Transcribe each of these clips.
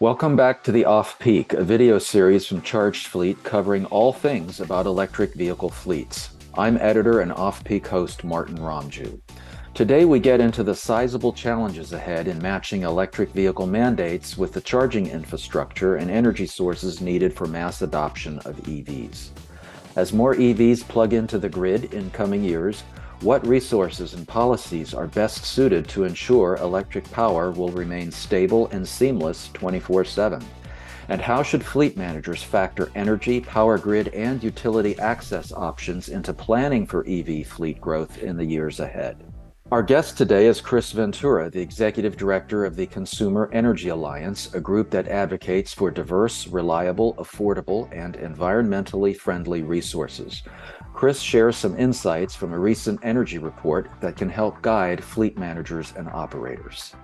Welcome back to the Off Peak, a video series from Charged Fleet covering all things about electric vehicle fleets. I'm editor and Off Peak host Martin Ramju. Today we get into the sizable challenges ahead in matching electric vehicle mandates with the charging infrastructure and energy sources needed for mass adoption of EVs. As more EVs plug into the grid in coming years, what resources and policies are best suited to ensure electric power will remain stable and seamless 24/7? And how should fleet managers factor energy, power grid, and utility access options into planning for EV fleet growth in the years ahead? Our guest today is Chris Ventura, the Executive Director of the Consumer Energy Alliance, a group that advocates for diverse, reliable, affordable, and environmentally friendly resources. Chris shares some insights from a recent energy report that can help guide fleet managers and operators.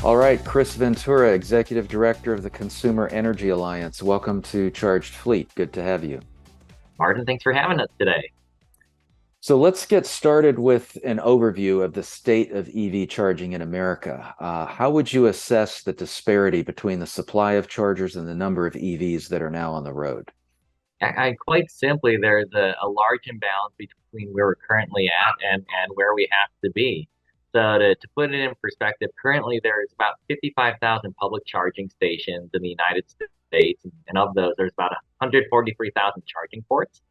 All right, Chris Ventura, Executive Director of the Consumer Energy Alliance. Welcome to Charged Fleet. Good to have you. Martin, thanks for having us today. So let's get started with an overview of the state of EV charging in America. How would you assess the disparity between the supply of chargers and the number of EVs that are now on the road? Quite simply, there's a large imbalance between where we're currently at and where we have to be. So to put it in perspective, currently there's about 55,000 public charging stations in the United States, and of those, there's about 143,000 charging ports,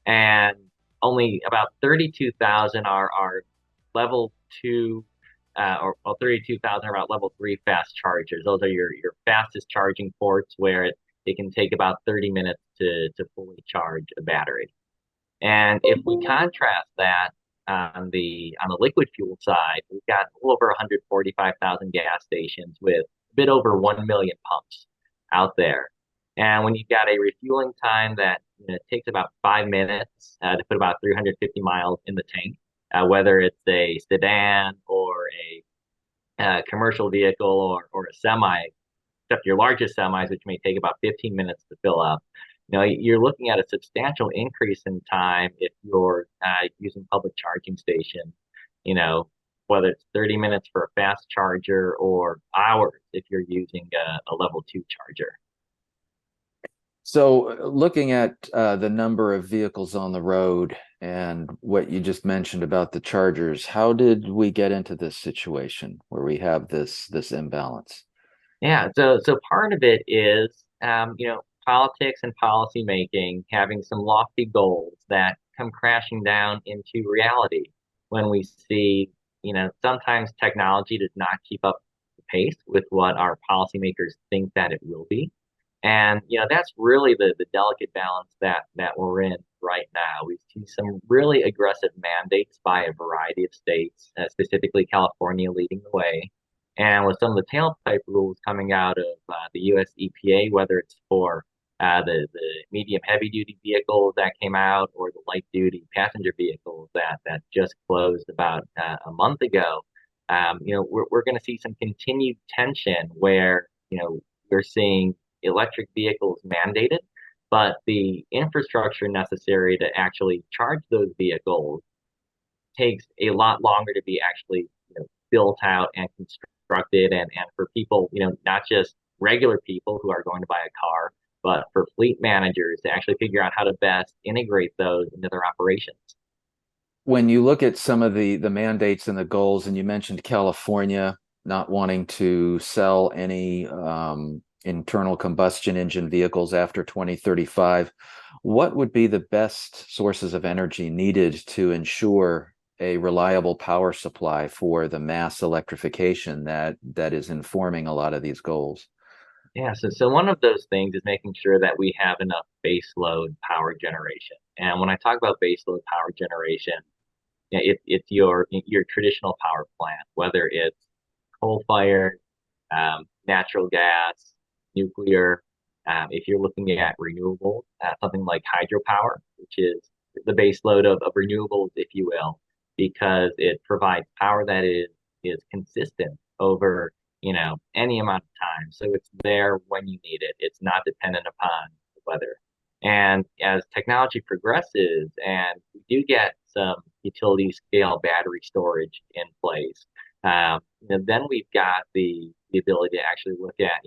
and only about 32,000 are level two, or well, 32,000 are about level three fast chargers. Those are your fastest charging ports where it can take about 30 minutes to fully charge a battery. And if we contrast that on the liquid fuel side, we've got a little over 145,000 gas stations with a bit over 1 million pumps out there. And when you've got a refueling time that takes about 5 minutes to put about 350 miles in the tank, whether it's a sedan or a commercial vehicle or a semi, except your largest semis, which may take about 15 minutes to fill up. You're looking at a substantial increase in time if you're using public charging stations, you know, whether it's 30 minutes for a fast charger or hours if you're using a level two charger. So, looking at the number of vehicles on the road and what you just mentioned about the chargers, how did we get into this situation where we have this imbalance? Yeah, so part of it is politics and policy making having some lofty goals that come crashing down into reality when we see, sometimes technology does not keep up the pace with what our policymakers think that it will be. And that's really the delicate balance that we're in right now. We see some really aggressive mandates by a variety of states, specifically California leading the way. And with some of the tailpipe rules coming out of the U.S. EPA, whether it's for the medium heavy duty vehicles that came out or the light duty passenger vehicles that just closed about a month ago, we're going to see some continued tension where we're seeing electric vehicles mandated, but the infrastructure necessary to actually charge those vehicles takes a lot longer to be actually built out and constructed, and for people, not just regular people who are going to buy a car, but for fleet managers to actually figure out how to best integrate those into their operations. When you look at some of the mandates and the goals, and you mentioned California not wanting to sell any internal combustion engine vehicles after 2035, what would be the best sources of energy needed to ensure a reliable power supply for the mass electrification that is informing a lot of these goals? Yeah, so one of those things is making sure that we have enough baseload power generation. And when I talk about baseload power generation, it's your traditional power plant, whether it's coal-fired, natural gas, nuclear. If you're looking at renewables, something like hydropower, which is the baseload of renewables, if you will, because it provides power that is consistent over any amount of time. So it's there when you need it. It's not dependent upon the weather. And as technology progresses and we do get some utility scale battery storage in place, then we've got the ability to actually look at,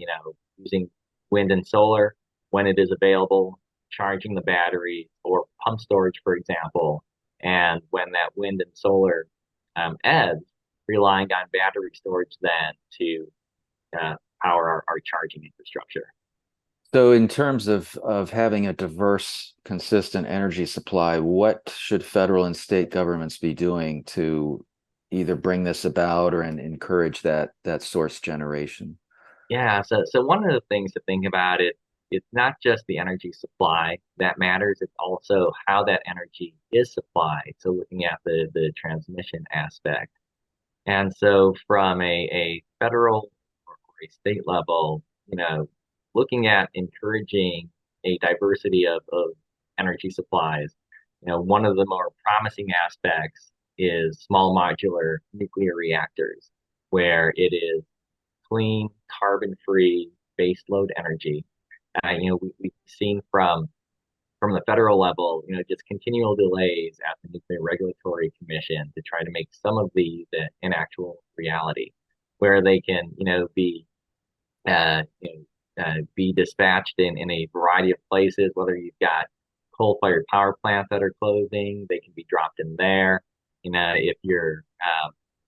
using wind and solar when it is available, charging the battery or pump storage, for example. And when that wind and solar ebbs, relying on battery storage then to power our charging infrastructure. So, in terms of having a diverse, consistent energy supply, what should federal and state governments be doing to either bring this about or and encourage that source generation? Yeah, so one of the things to think about it's not just the energy supply that matters, it's also how that energy is supplied. So looking at the transmission aspect. And so from a federal or a state level, looking at encouraging a diversity of energy supplies, one of the more promising aspects is small modular nuclear reactors, where it is clean, carbon-free baseload energy. We've seen from the federal level, just continual delays at the Nuclear Regulatory Commission to try to make some of these an actual reality, where they can, be dispatched in a variety of places, whether you've got coal-fired power plants that are closing, they can be dropped in there. If you're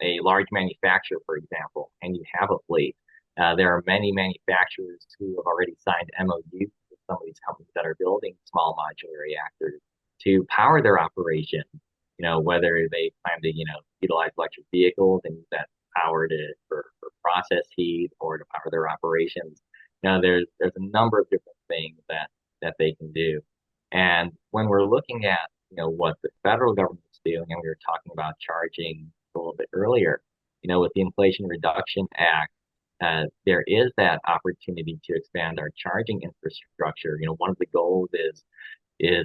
a large manufacturer, for example, and you have a fleet, there are many manufacturers who have already signed MOUs with some of these companies that are building small modular reactors to power their operation. Whether they plan to, utilize electric vehicles and use that power for process heat or to power their operations. There's a number of different things that they can do. And when we're looking at, what the federal government's doing, and we were talking about charging a little bit earlier, with the Inflation Reduction Act, there is that opportunity to expand our charging infrastructure. One of the goals is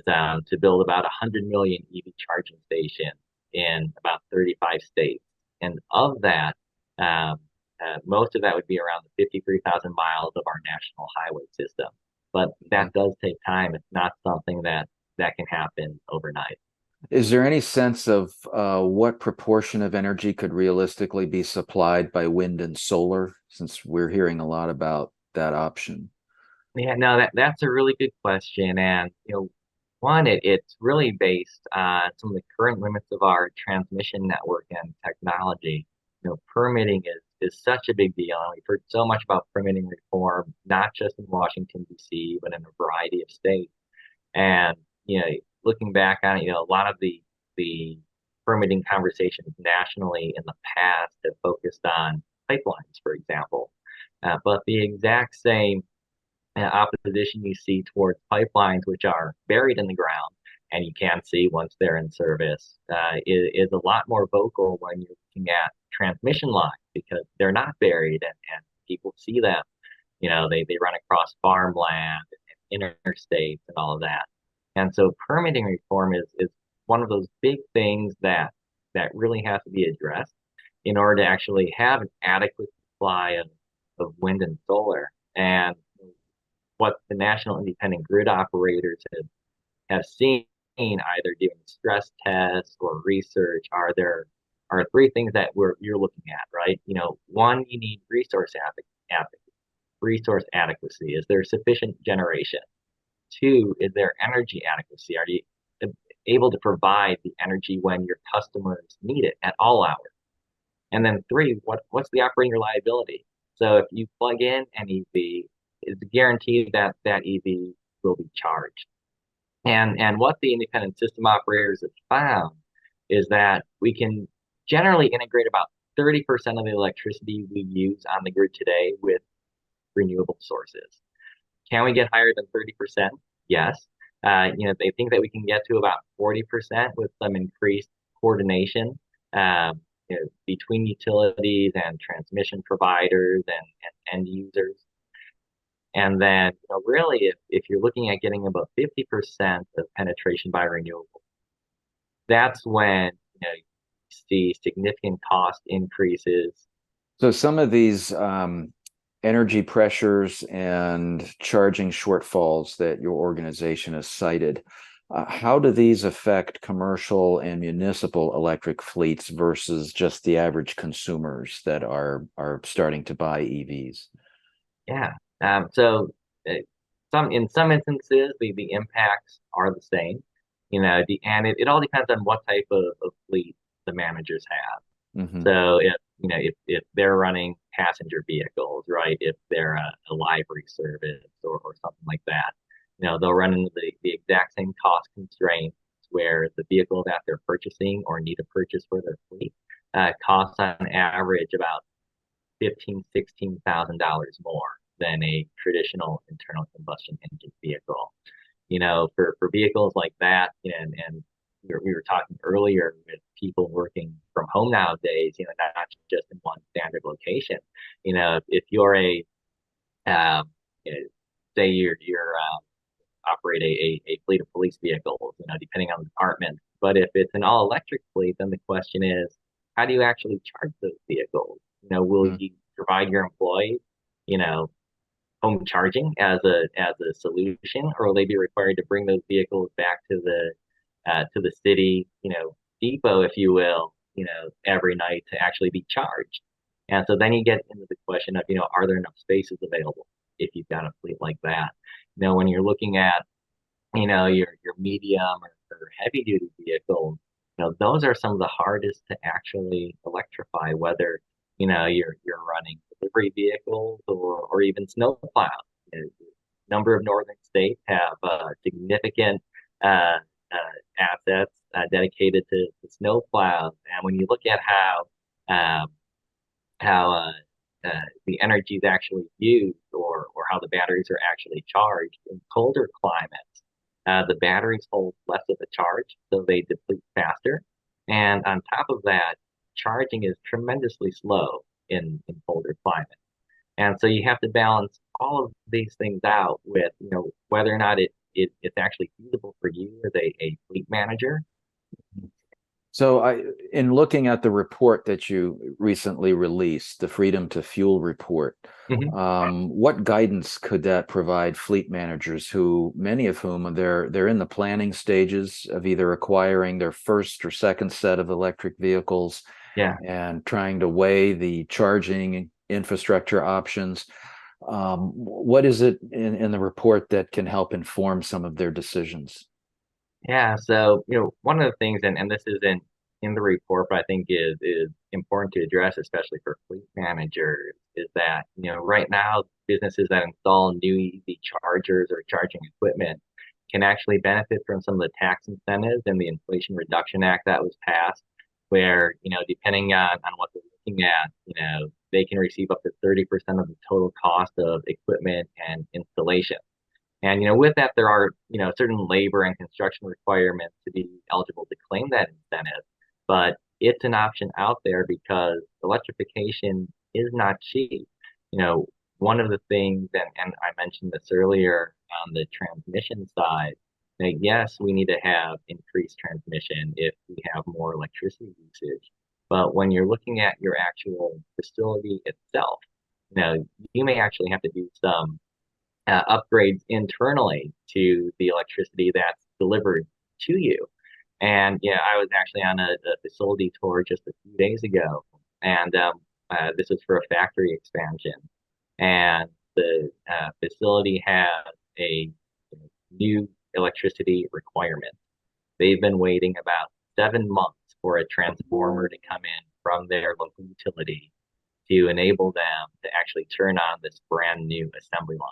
to build about 100 million EV charging stations in about 35 states. And of that, most of that would be around the 53,000 miles of our national highway system. But that does take time. It's not something that can happen overnight. Is there any sense of what proportion of energy could realistically be supplied by wind and solar, since we're hearing a lot about that option? Yeah, no, that's a really good question. And, one, it's really based on some of the current limits of our transmission network and technology. Permitting is such a big deal. And we've heard so much about permitting reform, not just in Washington, D.C., but in a variety of states. And, looking back on it, a lot of the permitting conversations nationally in the past have focused on pipelines, for example. But the exact same opposition you see towards pipelines, which are buried in the ground and you can't see once they're in service, is a lot more vocal when you're looking at transmission lines because they're not buried and people see them. They run across farmland and interstates and all of that. And so permitting reform is one of those big things that really has to be addressed in order to actually have an adequate supply of wind and solar. And what the national independent grid operators have seen either doing stress tests or research are three things that you're looking at, right? One, you need resource adequacy. Is there sufficient generation? Two, is there energy adequacy? Are you able to provide the energy when your customers need it at all hours? And then three, what's the operating reliability? So if you plug in an EV, it's guaranteed that that EV will be charged. And what the independent system operators have found is that we can generally integrate about 30% of the electricity we use on the grid today with renewable sources. Can we get higher than 30%? Yes. They think that we can get to about 40% with some increased coordination between utilities and transmission providers and end users. And then, really, if you're looking at getting about 50% of penetration by renewables, that's when you see significant cost increases. So some of these energy pressures and charging shortfalls that your organization has cited, How do these affect commercial and municipal electric fleets versus just the average consumers that are starting to buy EVs? Yeah. So uh, in some instances, the impacts are the same, and it all depends on what type of fleet the managers have. Hmm. So if they're running passenger vehicles, right? If they're a livery service or something like that, they'll run into the exact same cost constraints where the vehicle that they're purchasing or need to purchase for their fleet costs on average about $16,000 more than a traditional internal combustion engine vehicle. For vehicles like that, and we were talking earlier with people working from home nowadays, not just in one standard location. If you're um, you know, say you're operate a fleet of police vehicles, depending on the department. But if it's an all electric fleet, then the question is, how do you actually charge those vehicles? Will you provide your employees, you know, home charging as a solution, or will they be required to bring those vehicles back to the city, depot, if you will, every night to actually be charged? And so then you get into the question of, are there enough spaces available if you've got a fleet like that? When you're looking at, your medium or heavy duty vehicles, those are some of the hardest to actually electrify, whether, you're running delivery vehicles or even snow plows. A number of northern states have significant uh, assets dedicated to snow plows. And when you look at um, how the energy is actually used or how the batteries are actually charged in colder climates, the batteries hold less of a charge, so they deplete faster. And on top of that, charging is tremendously slow in colder climates. And so you have to balance all of these things out with, whether or not it's actually feasible for you as a fleet manager. So in looking at the report that you recently released, the Freedom to Fuel report, Mhm. what guidance could that provide fleet managers who, many of whom they're in the planning stages of either acquiring their first or second set of electric vehicles Yeah. and trying to weigh the charging infrastructure options? What is it in the report that can help inform some of their decisions? Yeah, so one of the things, and this isn't in the report, but I think is important to address, especially for fleet managers, is that right now businesses that install new EV chargers or charging equipment can actually benefit from some of the tax incentives in the Inflation Reduction Act that was passed, where depending on what they're looking at, they can receive up to 30% of the total cost of equipment and installation. And with that, there are certain labor and construction requirements to be eligible to claim that incentive. But it's an option out there because electrification is not cheap. You know, one of the things, and I mentioned this earlier on the transmission side, that yes, we need to have increased transmission if we have more electricity usage. But when you're looking at your actual facility itself, you may actually have to do some upgrades internally to the electricity that's delivered to you. And yeah, I was actually on a facility tour just a few days ago, and this was for a factory expansion. And the facility has a new electricity requirement. They've been waiting about 7 months for a transformer to come in from their local utility to enable them to actually turn on this brand new assembly line.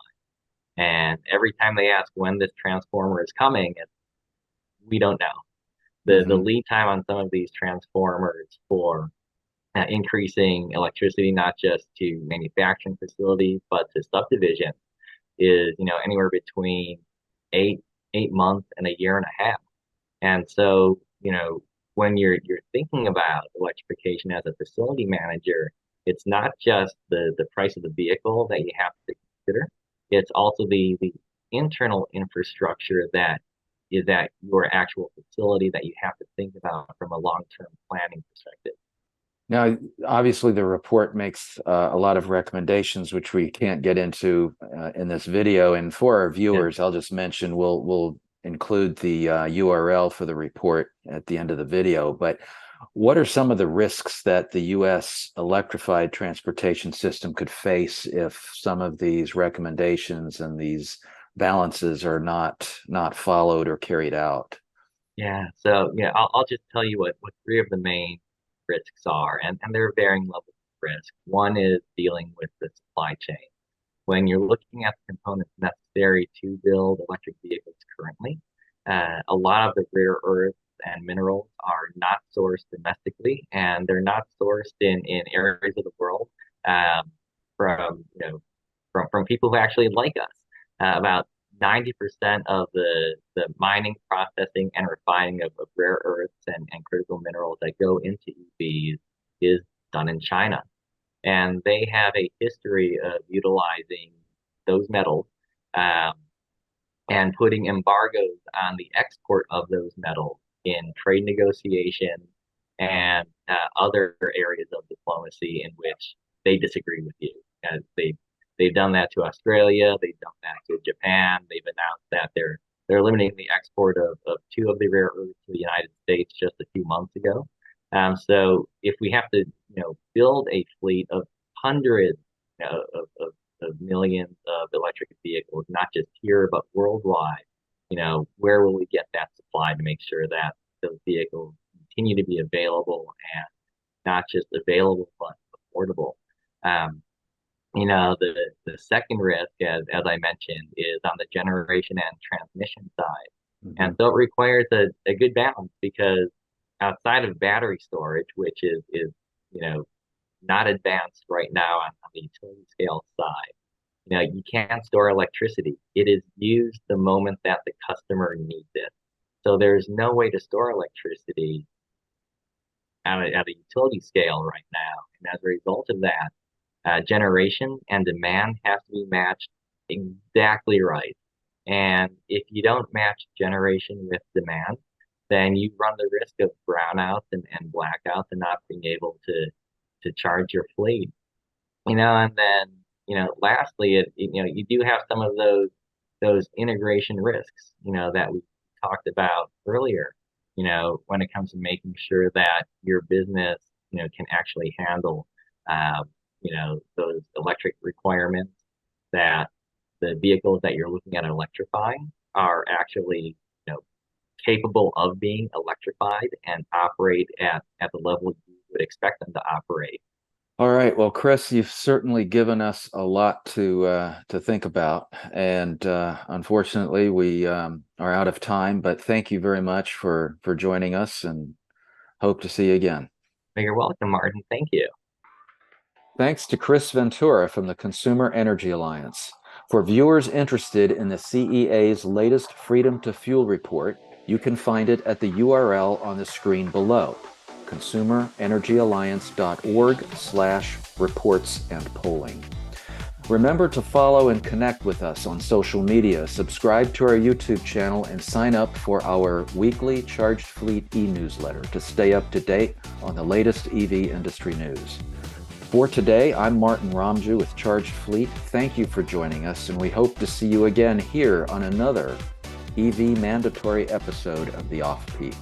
And every time they ask when this transformer is coming, we don't know. The Mhm. lead time on some of these transformers for increasing electricity, not just to manufacturing facilities, but to subdivision, is anywhere between eight 8 months and a year and a half. And so, when you're thinking about electrification as a facility manager, it's not just the price of the vehicle that you have to consider. It's also the internal infrastructure that is at your actual facility that you have to think about from a long-term planning perspective. Now, obviously, the report makes a lot of recommendations, which we can't get into in this video. And for our Yeah. viewers, I'll just mention we'll include the URL for the report at the end of the video, but what are some of the risks that the U.S. electrified transportation system could face if some of these recommendations and these balances are not followed or carried out? Yeah. So yeah, I'll just tell you what three of the main risks are, and there are varying levels of risk. One is dealing with the supply chain. When you're looking at the components necessary to build electric vehicles currently, a lot of the rare earths and minerals are not sourced domestically, and they're not sourced in areas of the world um, from from people who actually like us. About 90% of the mining, processing, and refining of rare earths and critical minerals that go into EVs is done in China. And they have a history of utilizing those metals um, and putting embargoes on the export of those metals in trade negotiations and other areas of diplomacy in which they disagree with you. As they've done that to Australia, they've done that to Japan. They've announced that they're limiting the export of two of the rare earths to the United States just a few months ago. So if we have to, build a fleet of hundreds of millions of electric vehicles, not just here, but worldwide, where will we get that supply to make sure that those vehicles continue to be available and not just available, but affordable? Um, the second risk, as I mentioned, is on the generation and transmission side. Mhm. And so it requires a good balance because outside of battery storage, which is you know, not advanced right now on the utility scale side, you can't store electricity. It is used the moment that the customer needs it. So there's no way to store electricity at a utility scale right now. And as a result of that, generation and demand have to be matched exactly right. And if you don't match generation with demand, then you run the risk of brownouts and blackouts and not being able to charge your fleet. And then, lastly, you do have some of those integration risks, that we talked about earlier, when it comes to making sure that your business, can actually handle, those electric requirements, that the vehicles that you're looking at electrifying are actually, capable of being electrified and operate at the level you would expect them to operate. All right. Well, Chris, you've certainly given us a lot to think about, and unfortunately, we are out of time. But thank you very much for joining us, and hope to see you again. You're welcome, Martin. Thank you. Thanks to Chris Ventura from the Consumer Energy Alliance. For viewers interested in the CEA's latest Freedom to Fuel report, you can find it at the URL on the screen below, consumerenergyalliance.org/reports and polling. Remember to follow and connect with us on social media, subscribe to our YouTube channel, and sign up for our weekly Charged Fleet e-newsletter to stay up to date on the latest EV industry news. For today, I'm Martin Ramju with Charged Fleet. Thank you for joining us, and we hope to see you again here on another EV mandatory episode of the Off Peak.